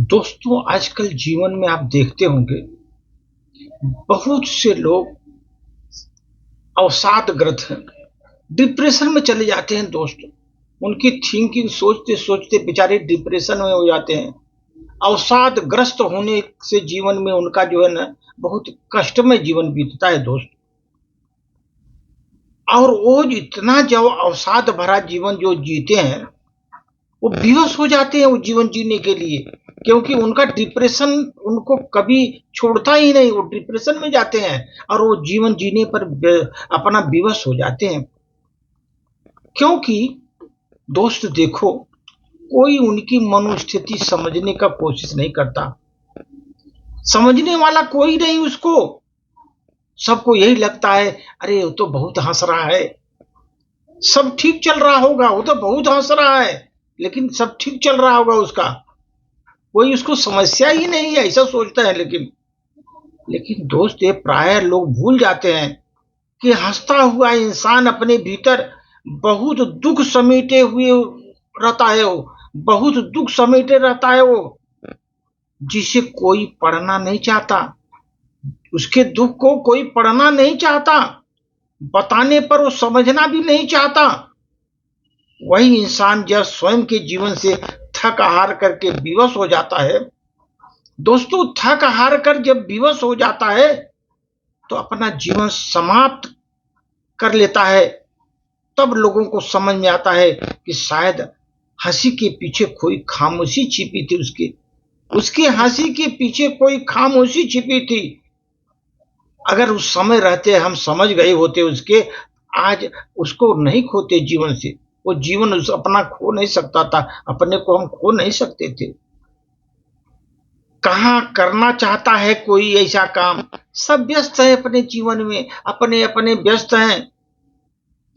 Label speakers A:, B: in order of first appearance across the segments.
A: दोस्तों, आजकल जीवन में आप देखते होंगे बहुत से लोग अवसादग्रस्त हैं, डिप्रेशन में चले जाते हैं। दोस्त, उनकी थिंकिंग सोचते सोचते बेचारे डिप्रेशन में हो जाते हैं। अवसादग्रस्त होने से जीवन में उनका जो है ना बहुत कष्टमय जीवन बीतता है दोस्त। और वो इतना जो अवसाद भरा जीवन जो जीते हैं, वो बेहोश हो जाते हैं वो जीवन जीने के लिए, क्योंकि उनका डिप्रेशन उनको कभी छोड़ता ही नहीं। वो डिप्रेशन में जाते हैं और वो जीवन जीने पर अपना विवश हो जाते हैं। क्योंकि दोस्त देखो, कोई उनकी मनोस्थिति समझने का कोशिश नहीं करता। समझने वाला कोई नहीं उसको। सबको यही लगता है, अरे वो तो बहुत हंस रहा है, सब ठीक चल रहा होगा, वो तो बहुत हंस रहा है, लेकिन सब ठीक चल रहा होगा उसका, कोई उसको समस्या ही नहीं है, ऐसा सोचता है। लेकिन दोस्त, ये प्राय लोग भूल जाते हैं कि हंसता हुआ इंसान अपने भीतर बहुत दुख समेटे हुए रहता है। वो बहुत दुख समेटे रहता है, वो जिसे कोई पढ़ना नहीं चाहता। उसके दुख को कोई पढ़ना नहीं चाहता, बताने पर वो समझना भी नहीं चाहता। वही इंसान जब स्वयं के जीवन से थक हार करके विवश हो जाता है, दोस्तों, थक हार कर जब विवश हो जाता है तो अपना जीवन समाप्त कर लेता है। तब लोगों को समझ में आता है कि शायद हंसी के पीछे कोई खामोशी छिपी थी। उसकी हंसी के पीछे कोई खामोशी छिपी थी। अगर उस समय रहते हम समझ गए होते उसके, आज उसको नहीं खोते जीवन से। वो जीवन उस अपना खो नहीं सकता था, अपने को हम खो नहीं सकते थे। कहाँ करना चाहता है कोई ऐसा काम? सब व्यस्त है अपने जीवन में, अपने अपने व्यस्त हैं।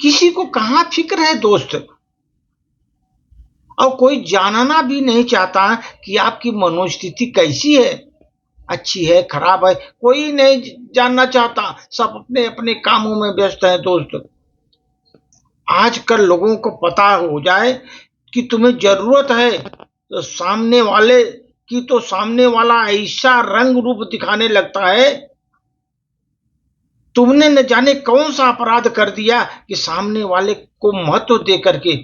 A: किसी को कहाँ फिक्र है दोस्त। और कोई जानना भी नहीं चाहता कि आपकी मनोस्थिति कैसी है, अच्छी है खराब है, कोई नहीं जानना चाहता। सब अपने अपने कामों में व्यस्त है दोस्त। आजकल लोगों को पता हो जाए कि तुम्हें जरूरत है तो सामने वाला ऐसा रंग रूप दिखाने लगता है। तुमने न जाने कौन सा अपराध कर दिया कि सामने वाले को महत्व दे करके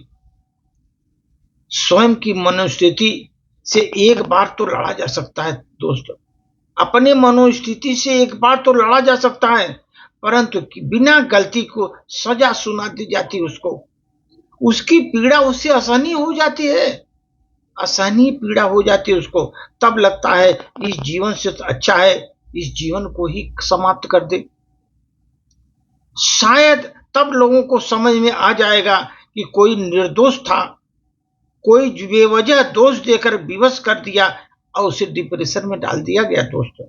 A: स्वयं की मनोस्थिति से एक बार तो लड़ा जा सकता है दोस्त। अपने मनोस्थिति से एक बार तो लड़ा जा सकता है, परंतु बिना गलती को सजा सुना दी जाती उसको। उसकी पीड़ा उससे असहनीय हो जाती है, असहनीय पीड़ा हो जाती है उसको। तब लगता है इस जीवन से तो अच्छा है इस जीवन को ही समाप्त कर दे। शायद तब लोगों को समझ में आ जाएगा कि कोई निर्दोष था, कोई बेवजह दोष देकर विवश कर दिया और उसे डिप्रेशन में डाल दिया गया दोस्त।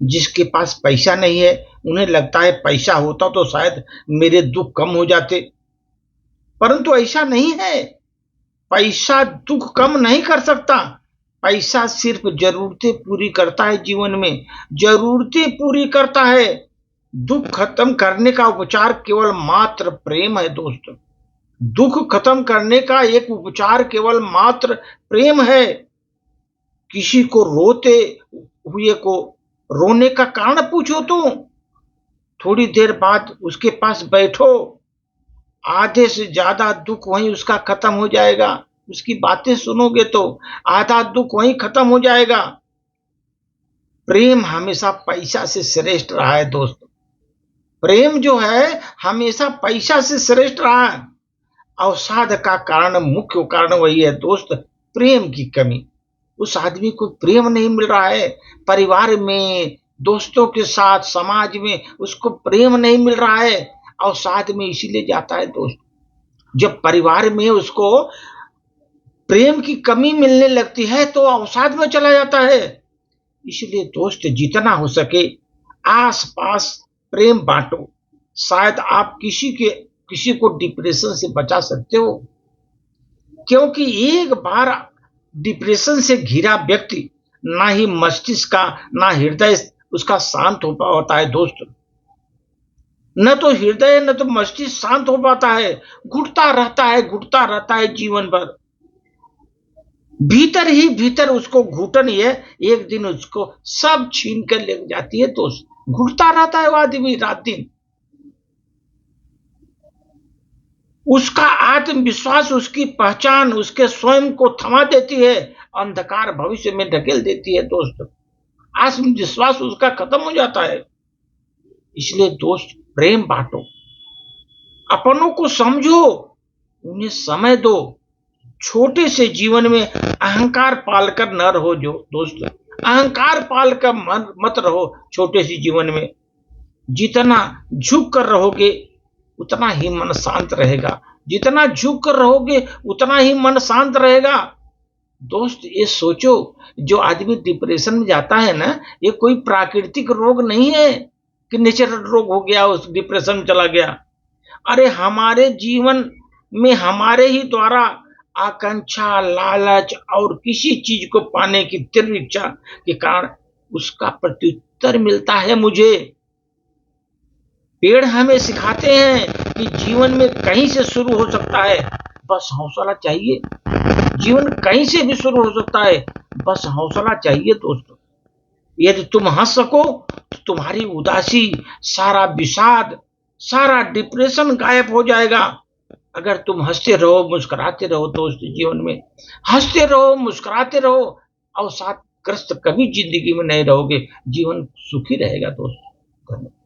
A: जिसके पास पैसा नहीं है, उन्हें लगता है पैसा होता तो शायद मेरे दुख कम हो जाते, परंतु ऐसा नहीं है। पैसा दुख कम नहीं कर सकता। पैसा सिर्फ जरूरतें पूरी करता है, जीवन में जरूरतें पूरी करता है। दुख खत्म करने का उपचार केवल मात्र प्रेम है दोस्त। दुख खत्म करने का एक उपचार केवल मात्र प्रेम है। किसी को रोते हुए को रोने का कारण पूछो तो थोड़ी देर बाद उसके पास बैठो, आधे से ज्यादा दुख वहीं उसका खत्म हो जाएगा। उसकी बातें सुनोगे तो आधा दुख वहीं खत्म हो जाएगा। प्रेम हमेशा पैसा से श्रेष्ठ रहा है दोस्त। प्रेम जो है हमेशा पैसा से श्रेष्ठ रहा है। अवसाद का कारण, मुख्य कारण वही है दोस्त, प्रेम की कमी। उस आदमी को प्रेम नहीं मिल रहा है, परिवार में, दोस्तों के साथ, समाज में उसको प्रेम नहीं मिल रहा है। अवसाद में इसीलिए जाता है दोस्त। जब परिवार में उसको प्रेम की कमी मिलने लगती है तो अवसाद में चला जाता है। इसलिए दोस्त, जितना हो सके आस पास प्रेम बांटो। शायद आप किसी को डिप्रेशन से बचा सकते हो, क्योंकि एक बार डिप्रेशन से घिरा व्यक्ति ना ही मस्तिष्क का ना हृदय उसका शांत हो पाता है दोस्त। न तो हृदय न तो मस्तिष्क शांत हो पाता है, घुटता रहता है जीवन भर। भीतर ही भीतर उसको घुटन है, एक दिन उसको सब छीन कर ले जाती है, तो घुटता रहता है वो आदमी रात दिन। उसका आत्मविश्वास, उसकी पहचान उसके स्वयं को थमा देती है, अंधकार भविष्य में ढकेल देती है दोस्त। आत्मविश्वास उसका खत्म हो जाता है। इसलिए दोस्त, प्रेम बांटो, अपनों को समझो, उन्हें समय दो। छोटे से जीवन में अहंकार पालकर न रहो जो दोस्त, अहंकार पालकर मत रहो छोटे से जीवन में। जितना झुक कर रहोगे उतना ही मन शांत रहेगा, जितना झुक कर रहोगे उतना ही मन शांत रहेगा। दोस्त ये सोचो, जो आदमी डिप्रेशन में जाता है ना, ये कोई प्राकृतिक रोग नहीं है कि नेचुरल रोग हो गया उस डिप्रेशन में चला गया। अरे हमारे जीवन में हमारे ही द्वारा आकांक्षा, लालच और किसी चीज को पाने की तीव्र इच्छा के कारण उसका प्रत्युत्तर मिलता है मुझे। पेड़ हमें सिखाते हैं कि जीवन में कहीं से शुरू हो सकता है, बस हौसला चाहिए। जीवन कहीं से भी शुरू हो सकता है, बस हौसला चाहिए दोस्तों। यदि तुम हंस सको तो तुम्हारी उदासी, सारा विषाद, सारा डिप्रेशन गायब हो जाएगा। अगर तुम हंसते रहो, मुस्कुराते रहो दोस्त, जीवन में हंसते रहो, मुस्कुराते रहो, अवसादग्रस्त कभी जिंदगी में नहीं रहोगे, जीवन सुखी रहेगा दोस्त। धन्यवाद।